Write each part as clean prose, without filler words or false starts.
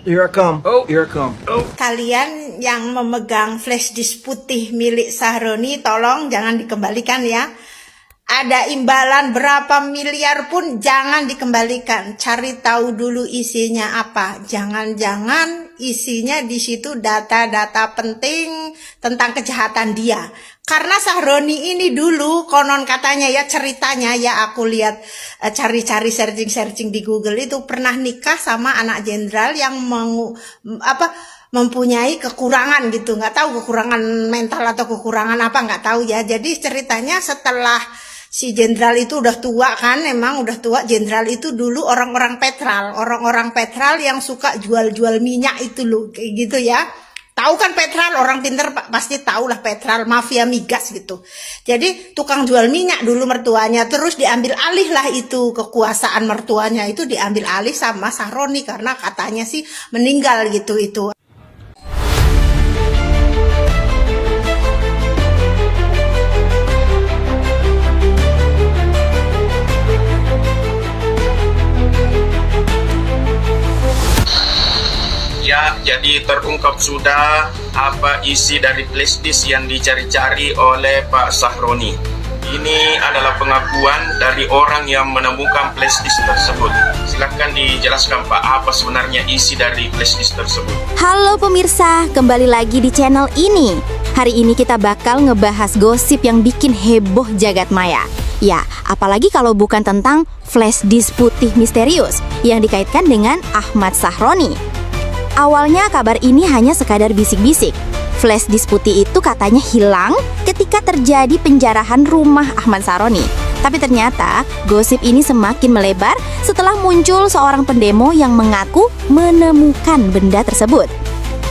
Here I come. Oh, here I come. Oh. Kalian yang memegang flash disk putih milik Sahroni, tolong jangan dikembalikan ya. Ada imbalan berapa miliar pun jangan dikembalikan. Cari tahu dulu isinya apa. Jangan-jangan isinya di situ data-data penting tentang kejahatan dia. Karena Sahroni ini dulu konon katanya ya, ceritanya ya, aku lihat cari-cari searching di Google itu pernah nikah sama anak jenderal yang mempunyai kekurangan gitu, nggak tahu kekurangan mental atau kekurangan apa, nggak tahu ya. Jadi ceritanya setelah si jenderal itu udah tua kan, emang udah tua jenderal itu dulu orang-orang petral yang suka jual-jual minyak itu loh, kayak gitu ya. Tahu kan petral, orang pinter pasti tahu lah petral, mafia migas gitu. Jadi tukang jual minyak dulu mertuanya, terus diambil alih lah itu kekuasaan mertuanya itu diambil alih sama Sahroni karena katanya sih meninggal gitu itu. Ya, jadi terungkap sudah apa isi dari flash disk yang dicari-cari oleh Pak Sahroni. Ini adalah pengakuan dari orang yang menemukan flash disk tersebut. Silakan dijelaskan Pak, apa sebenarnya isi dari flash disk tersebut. Halo pemirsa, kembali lagi di channel ini. Hari ini kita bakal ngebahas gosip yang bikin heboh jagat maya. Ya, apalagi kalau bukan tentang flash disk putih misterius yang dikaitkan dengan Ahmad Sahroni. Awalnya kabar ini hanya sekadar bisik-bisik. Flash disk putih itu katanya hilang ketika terjadi penjarahan rumah Ahmad Sahroni. Tapi ternyata gosip ini semakin melebar setelah muncul seorang pendemo yang mengaku menemukan benda tersebut.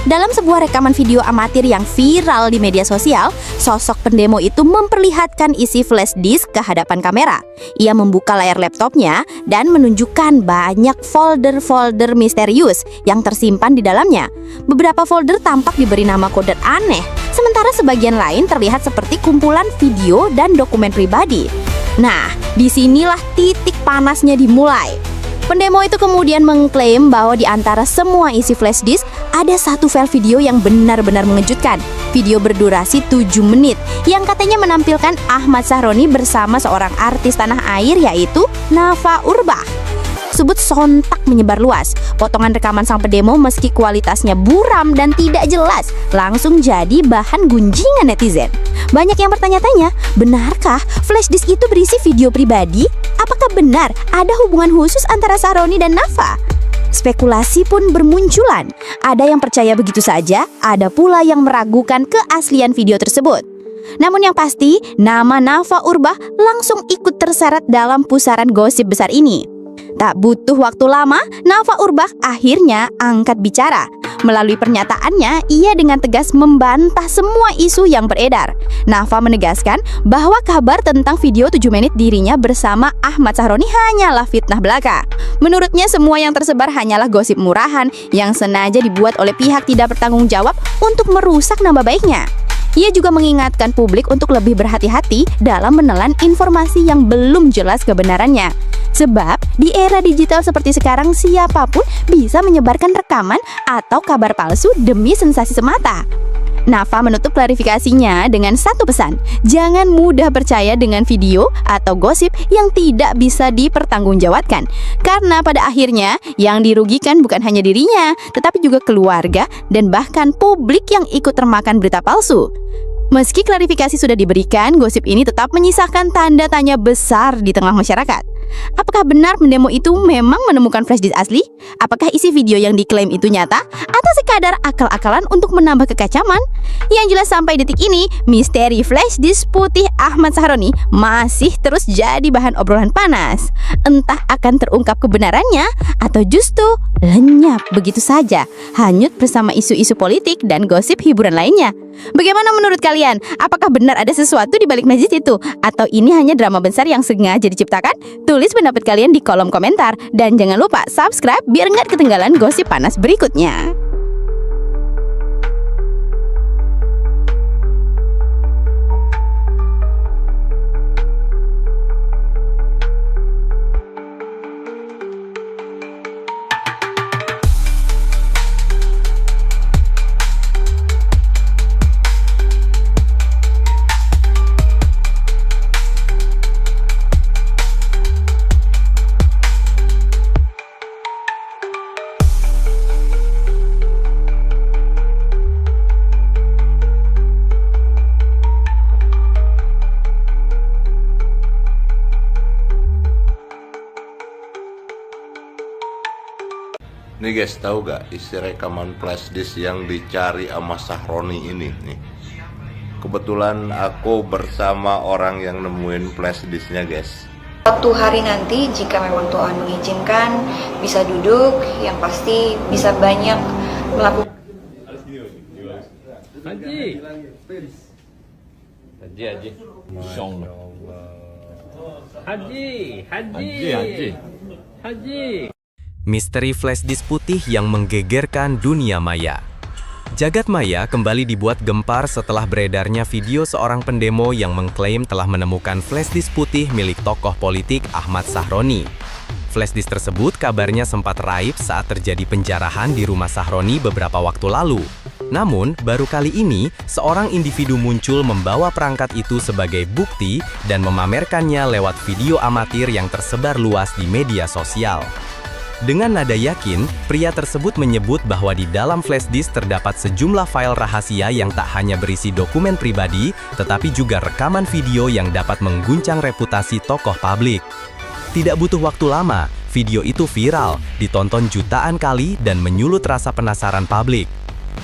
Dalam sebuah rekaman video amatir yang viral di media sosial, sosok pendemo itu memperlihatkan isi flash disk ke hadapan kamera. Ia membuka layar laptopnya dan menunjukkan banyak folder-folder misterius yang tersimpan di dalamnya. Beberapa folder tampak diberi nama kode aneh, sementara sebagian lain terlihat seperti kumpulan video dan dokumen pribadi. Nah, disinilah titik panasnya dimulai. Pendemo itu kemudian mengklaim bahwa di antara semua isi flash disk ada satu file video yang benar-benar mengejutkan. Video berdurasi 7 menit yang katanya menampilkan Ahmad Sahroni bersama seorang artis tanah air yaitu Nafa Urbach. Tersebut sontak menyebar luas. Potongan rekaman sang pendemo meski kualitasnya buram dan tidak jelas langsung jadi bahan gunjingan netizen. Banyak yang bertanya-tanya, benarkah flash disk itu berisi video pribadi? Apakah benar ada hubungan khusus antara Sahroni dan Nafa? Spekulasi pun bermunculan. Ada yang percaya begitu saja, ada pula yang meragukan keaslian video tersebut. Namun yang pasti, nama Nafa Urbach langsung ikut terseret dalam pusaran gosip besar ini. Tak butuh waktu lama, Nafa Urbach akhirnya angkat bicara. Melalui pernyataannya, ia dengan tegas membantah semua isu yang beredar. Nafa menegaskan bahwa kabar tentang video 7 menit dirinya bersama Ahmad Sahroni hanyalah fitnah belaka. Menurutnya semua yang tersebar hanyalah gosip murahan yang sengaja dibuat oleh pihak tidak bertanggung jawab untuk merusak nama baiknya. Ia juga mengingatkan publik untuk lebih berhati-hati dalam menelan informasi yang belum jelas kebenarannya. Sebab di era digital seperti sekarang siapapun bisa menyebarkan rekaman atau kabar palsu demi sensasi semata. Nafa menutup klarifikasinya dengan satu pesan, jangan mudah percaya dengan video atau gosip yang tidak bisa dipertanggungjawabkan. Karena pada akhirnya yang dirugikan bukan hanya dirinya, tetapi juga keluarga dan bahkan publik yang ikut termakan berita palsu. Meski klarifikasi sudah diberikan, gosip ini tetap menyisakan tanda tanya besar di tengah masyarakat. Apakah benar pendemo itu memang menemukan flash disk asli? Apakah isi video yang diklaim itu nyata? Atau sekadar akal-akalan untuk menambah kekacaman? Yang jelas sampai detik ini, misteri flash disk putih Ahmad Sahroni masih terus jadi bahan obrolan panas. Entah akan terungkap kebenarannya atau justru lenyap begitu saja, hanyut bersama isu-isu politik dan gosip hiburan lainnya. Bagaimana menurut kalian? Apakah benar ada sesuatu di balik masjid itu? Atau ini hanya drama besar yang sengaja diciptakan? Tulis pendapat kalian di kolom komentar. Dan jangan lupa subscribe biar nggak ketinggalan gosip panas berikutnya. Nih guys, tahu gak isi rekaman flash disk yang dicari sama Sahroni ini nih? Kebetulan aku bersama orang yang nemuin flash disknya guys. Suatu hari nanti jika memang Tuhan mengizinkan bisa duduk, yang pasti bisa banyak melakukan Haji. Misteri flash disk putih yang menggegerkan dunia maya. Jagat maya kembali dibuat gempar setelah beredarnya video seorang pendemo yang mengklaim telah menemukan flash disk putih milik tokoh politik Ahmad Sahroni. Flash disk tersebut kabarnya sempat raib saat terjadi penjarahan di rumah Sahroni beberapa waktu lalu. Namun, baru kali ini, seorang individu muncul membawa perangkat itu sebagai bukti dan memamerkannya lewat video amatir yang tersebar luas di media sosial. Dengan nada yakin, pria tersebut menyebut bahwa di dalam flash disk terdapat sejumlah file rahasia yang tak hanya berisi dokumen pribadi, tetapi juga rekaman video yang dapat mengguncang reputasi tokoh publik. Tidak butuh waktu lama, video itu viral, ditonton jutaan kali dan menyulut rasa penasaran publik.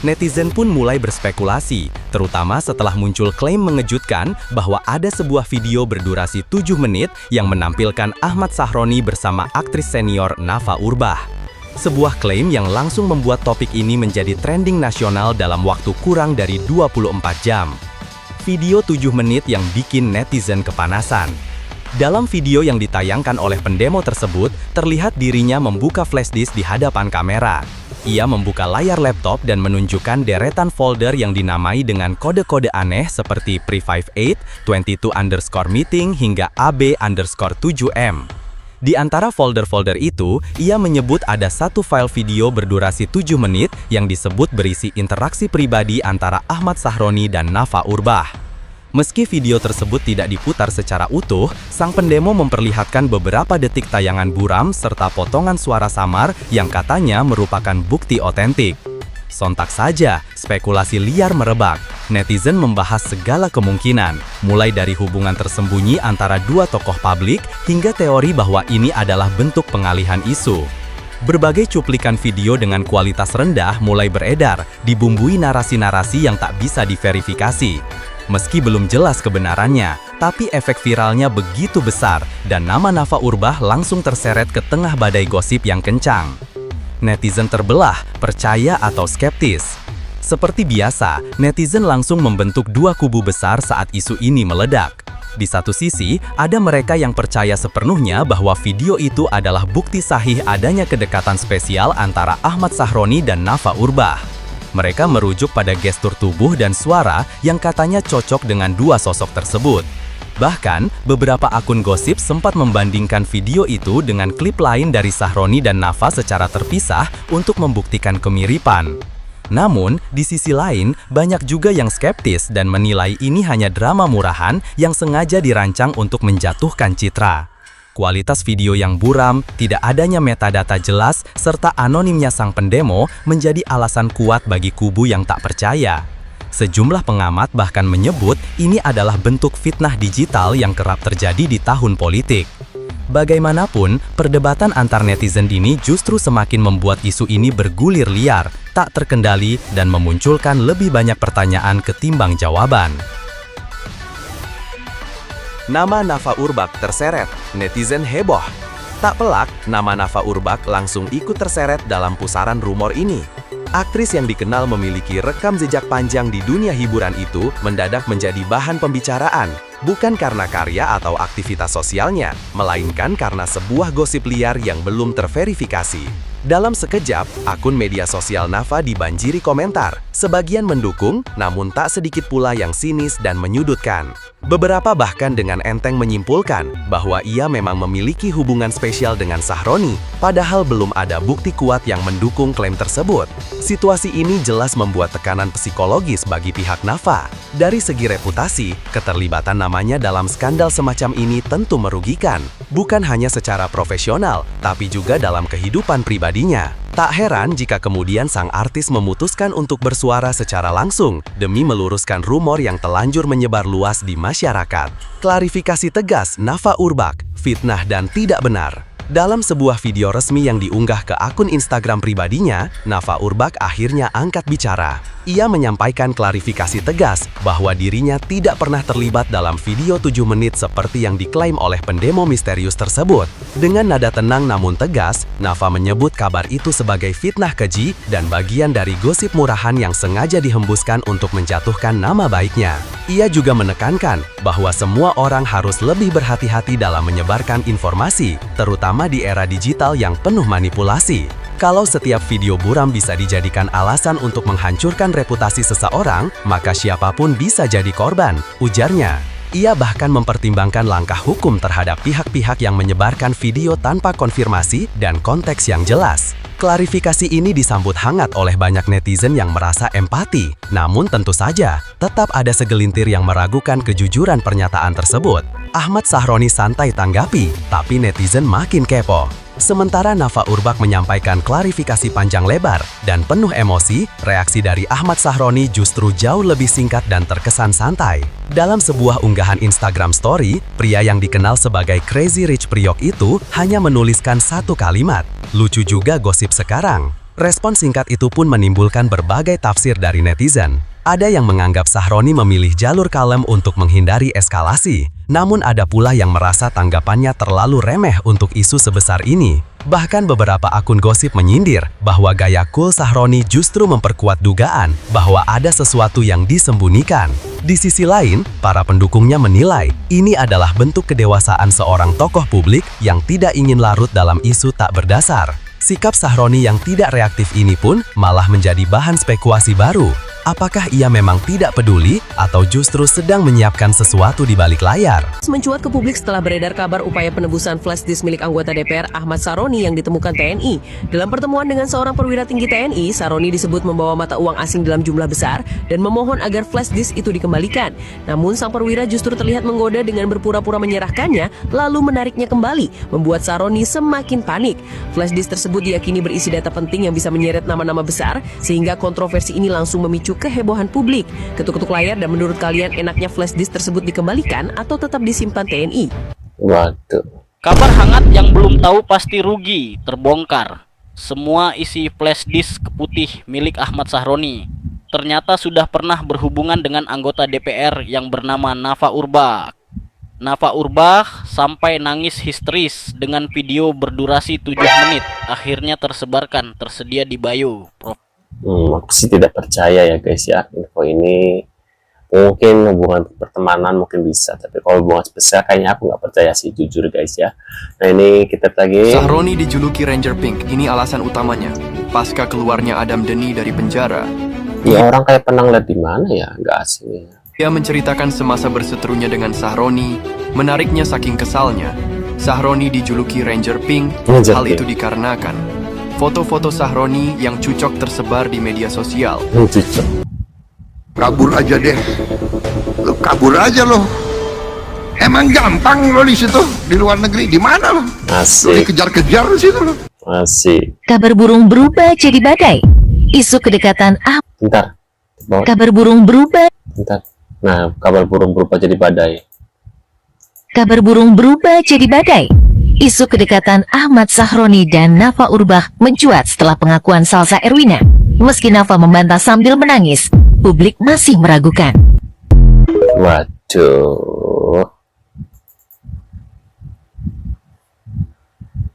Netizen pun mulai berspekulasi, terutama setelah muncul klaim mengejutkan bahwa ada sebuah video berdurasi 7 menit yang menampilkan Ahmad Sahroni bersama aktris senior Nafa Urbach. Sebuah klaim yang langsung membuat topik ini menjadi trending nasional dalam waktu kurang dari 24 jam. Video 7 menit yang bikin netizen kepanasan. Dalam video yang ditayangkan oleh pendemo tersebut, terlihat dirinya membuka flash disk di hadapan kamera. Ia membuka layar laptop dan menunjukkan deretan folder yang dinamai dengan kode-kode aneh seperti Pre58, 22_meeting hingga AB_7M. Di antara folder-folder itu, ia menyebut ada satu file video berdurasi 7 menit yang disebut berisi interaksi pribadi antara Ahmad Sahroni dan Nafa Urbach. Meski video tersebut tidak diputar secara utuh, sang pendemo memperlihatkan beberapa detik tayangan buram serta potongan suara samar yang katanya merupakan bukti otentik. Sontak saja, spekulasi liar merebak. Netizen membahas segala kemungkinan, mulai dari hubungan tersembunyi antara dua tokoh publik hingga teori bahwa ini adalah bentuk pengalihan isu. Berbagai cuplikan video dengan kualitas rendah mulai beredar, dibumbui narasi-narasi yang tak bisa diverifikasi. Meski belum jelas kebenarannya, tapi efek viralnya begitu besar dan nama Nafa Urbach langsung terseret ke tengah badai gosip yang kencang. Netizen terbelah, percaya atau skeptis. Seperti biasa, netizen langsung membentuk dua kubu besar saat isu ini meledak. Di satu sisi, ada mereka yang percaya sepenuhnya bahwa video itu adalah bukti sahih adanya kedekatan spesial antara Ahmad Sahroni dan Nafa Urbach. Mereka merujuk pada gestur tubuh dan suara yang katanya cocok dengan dua sosok tersebut. Bahkan, beberapa akun gosip sempat membandingkan video itu dengan klip lain dari Sahroni dan Nafa secara terpisah untuk membuktikan kemiripan. Namun, di sisi lain, banyak juga yang skeptis dan menilai ini hanya drama murahan yang sengaja dirancang untuk menjatuhkan citra. Kualitas video yang buram, tidak adanya metadata jelas, serta anonimnya sang pendemo menjadi alasan kuat bagi kubu yang tak percaya. Sejumlah pengamat bahkan menyebut ini adalah bentuk fitnah digital yang kerap terjadi di tahun politik. Bagaimanapun, perdebatan antar netizen ini justru semakin membuat isu ini bergulir liar, tak terkendali, dan memunculkan lebih banyak pertanyaan ketimbang jawaban. Nama Nafa Urbach terseret, netizen heboh. Tak pelak, nama Nafa Urbach langsung ikut terseret dalam pusaran rumor ini. Aktris yang dikenal memiliki rekam jejak panjang di dunia hiburan itu mendadak menjadi bahan pembicaraan, bukan karena karya atau aktivitas sosialnya, melainkan karena sebuah gosip liar yang belum terverifikasi. Dalam sekejap, akun media sosial Nafa dibanjiri komentar, sebagian mendukung, namun tak sedikit pula yang sinis dan menyudutkan. Beberapa bahkan dengan enteng menyimpulkan bahwa ia memang memiliki hubungan spesial dengan Sahroni, padahal belum ada bukti kuat yang mendukung klaim tersebut. Situasi ini jelas membuat tekanan psikologis bagi pihak Nafa. Dari segi reputasi, keterlibatan namanya dalam skandal semacam ini tentu merugikan, bukan hanya secara profesional, tapi juga dalam kehidupan pribadinya. Tak heran jika kemudian sang artis memutuskan untuk bersuara secara langsung demi meluruskan rumor yang telanjur menyebar luas di masyarakat. Klarifikasi tegas Nafa Urbach, fitnah dan tidak benar. Dalam sebuah video resmi yang diunggah ke akun Instagram pribadinya, Nafa Urbach akhirnya angkat bicara. Ia menyampaikan klarifikasi tegas bahwa dirinya tidak pernah terlibat dalam video 7 menit seperti yang diklaim oleh pendemo misterius tersebut. Dengan nada tenang namun tegas, Nafa menyebut kabar itu sebagai fitnah keji dan bagian dari gosip murahan yang sengaja dihembuskan untuk menjatuhkan nama baiknya. Ia juga menekankan bahwa semua orang harus lebih berhati-hati dalam menyebarkan informasi, terutama di era digital yang penuh manipulasi. Kalau setiap video buram bisa dijadikan alasan untuk menghancurkan reputasi seseorang, maka siapapun bisa jadi korban, ujarnya. Ia bahkan mempertimbangkan langkah hukum terhadap pihak-pihak yang menyebarkan video tanpa konfirmasi dan konteks yang jelas. Klarifikasi ini disambut hangat oleh banyak netizen yang merasa empati. Namun tentu saja, tetap ada segelintir yang meragukan kejujuran pernyataan tersebut. Ahmad Sahroni santai tanggapi, tapi netizen makin kepo. Sementara Nafa Urbach menyampaikan klarifikasi panjang lebar dan penuh emosi, reaksi dari Ahmad Sahroni justru jauh lebih singkat dan terkesan santai. Dalam sebuah unggahan Instagram Story, pria yang dikenal sebagai Crazy Rich Priok itu hanya menuliskan satu kalimat, "Lucu juga gosip sekarang." Respon singkat itu pun menimbulkan berbagai tafsir dari netizen. Ada yang menganggap Sahroni memilih jalur kalem untuk menghindari eskalasi. Namun ada pula yang merasa tanggapannya terlalu remeh untuk isu sebesar ini. Bahkan beberapa akun gosip menyindir bahwa gaya cool Sahroni justru memperkuat dugaan bahwa ada sesuatu yang disembunyikan. Di sisi lain, para pendukungnya menilai ini adalah bentuk kedewasaan seorang tokoh publik yang tidak ingin larut dalam isu tak berdasar. Sikap Sahroni yang tidak reaktif ini pun malah menjadi bahan spekulasi baru. Apakah ia memang tidak peduli atau justru sedang menyiapkan sesuatu di balik layar? Mencuat ke publik setelah beredar kabar upaya penebusan flash disk milik anggota DPR Ahmad Sahroni yang ditemukan TNI. Dalam pertemuan dengan seorang perwira tinggi TNI, Sahroni disebut membawa mata uang asing dalam jumlah besar dan memohon agar flash disk itu dikembalikan. Namun sang perwira justru terlihat menggoda dengan berpura-pura menyerahkannya lalu menariknya kembali, membuat Sahroni semakin panik. Flash disk tersebut diyakini berisi data penting yang bisa menyeret nama-nama besar sehingga kontroversi ini langsung memicu kehebohan publik. Ketuk-ketuk layar, dan menurut kalian enaknya flash disk tersebut dikembalikan atau tetap disimpan TNI? Waduh. Kabar hangat yang belum tahu pasti rugi terbongkar. Semua isi flash disk putih milik Ahmad Sahroni ternyata sudah pernah berhubungan dengan anggota DPR yang bernama Nafa Urbach. Nafa Urbach sampai nangis histeris dengan video berdurasi 7 menit. Akhirnya tersedia di bio, Prof. Aku sih tidak percaya ya guys ya, info ini. Mungkin hubungan pertemanan mungkin bisa, tapi kalau hubungan spesial kayaknya aku nggak percaya sih, jujur guys ya. Nah ini kita lagi. Sahroni dijuluki Ranger Pink, ini alasan utamanya. Pasca keluarnya Adam Dhani dari penjara. Ya orang kayak pernah lihat di mana ya, nggak asing ya. Dia menceritakan semasa berseterunya dengan Sahroni, menariknya saking kesalnya. Sahroni dijuluki Ranger Pink, hal itu dikarenakan foto-foto Sahroni yang cucok tersebar di media sosial. Kabur aja deh, lo kabur aja lo. Emang gampang lo di situ, di luar negeri, di mana lo? Lo dikejar-kejar di situ lo. Asik. Kabar burung berubah jadi badai. Isu kedekatan Bentar. Kabar burung berubah. Bentar. Nah, kabar burung berubah jadi badai. Kabar burung berubah jadi badai. Isu kedekatan Ahmad Sahroni dan Nafa Urbach mencuat setelah pengakuan Salsa Erwina. Meski Nafa membantah sambil menangis, publik masih meragukan. Waduh.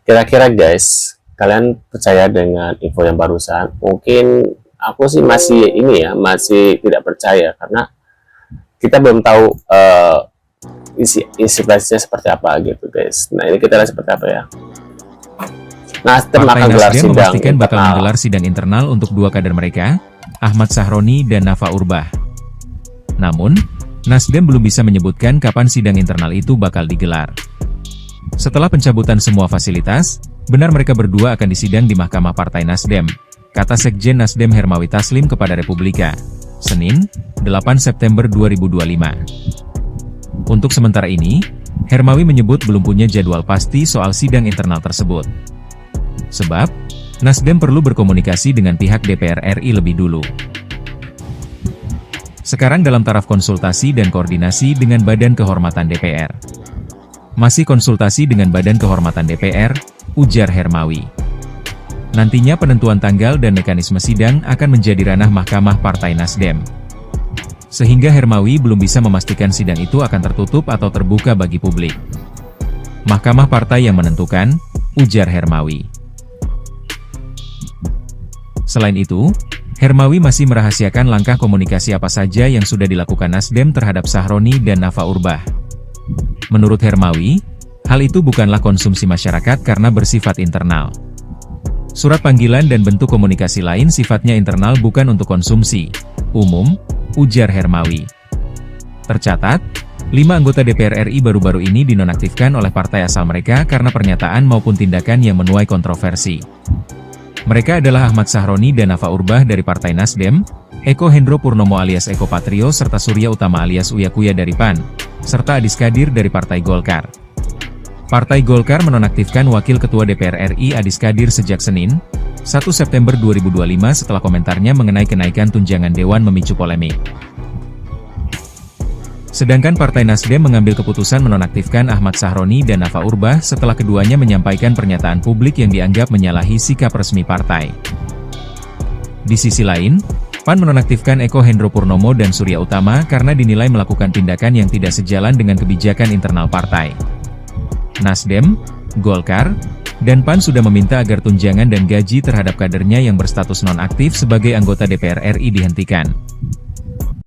Kira-kira guys, kalian percaya dengan info yang barusan? Mungkin aku sih masih masih tidak percaya karena kita belum tahu isi flashnya seperti apa gitu guys. Nah ini kita lihat seperti apa ya. Nasdem akan gelar sidang memastikan bakal menggelar sidang internal untuk dua kader mereka, Ahmad Sahroni dan Nafa Urbach. Namun, Nasdem belum bisa menyebutkan kapan sidang internal itu bakal digelar. Setelah pencabutan semua fasilitas, benar mereka berdua akan disidang di Mahkamah Partai Nasdem, kata Sekjen Nasdem Hermawi Taslim kepada Republika, Senin, 8 September 2025. Untuk sementara ini, Hermawi menyebut belum punya jadwal pasti soal sidang internal tersebut. Sebab, Nasdem perlu berkomunikasi dengan pihak DPR RI lebih dulu. Sekarang dalam taraf konsultasi dan koordinasi dengan Badan Kehormatan DPR. Masih konsultasi dengan Badan Kehormatan DPR, ujar Hermawi. Nantinya penentuan tanggal dan mekanisme sidang akan menjadi ranah Mahkamah Partai Nasdem. Sehingga Hermawi belum bisa memastikan sidang itu akan tertutup atau terbuka bagi publik. Mahkamah Partai yang menentukan, ujar Hermawi. Selain itu, Hermawi masih merahasiakan langkah komunikasi apa saja yang sudah dilakukan Nasdem terhadap Sahroni dan Nafa Urbach. Menurut Hermawi, hal itu bukanlah konsumsi masyarakat karena bersifat internal. Surat panggilan dan bentuk komunikasi lain sifatnya internal bukan untuk konsumsi umum, ujar Hermawi. Tercatat, 5 anggota DPR RI baru-baru ini dinonaktifkan oleh partai asal mereka karena pernyataan maupun tindakan yang menuai kontroversi. Mereka adalah Ahmad Sahroni dan Nafa Urbach dari Partai Nasdem, Eko Hendro Purnomo alias Eko Patrio serta Surya Utama alias Uya Kuya dari PAN, serta Adis Kadir dari Partai Golkar. Partai Golkar menonaktifkan Wakil Ketua DPR RI Adis Kadir sejak Senin, 1 September 2025 setelah komentarnya mengenai kenaikan tunjangan Dewan memicu polemik. Sedangkan Partai Nasdem mengambil keputusan menonaktifkan Ahmad Sahroni dan Nafa Urbach setelah keduanya menyampaikan pernyataan publik yang dianggap menyalahi sikap resmi partai. Di sisi lain, PAN menonaktifkan Eko Hendro Purnomo dan Surya Utama karena dinilai melakukan tindakan yang tidak sejalan dengan kebijakan internal partai. Nasdem, Golkar, dan PAN sudah meminta agar tunjangan dan gaji terhadap kadernya yang berstatus nonaktif sebagai anggota DPR RI dihentikan.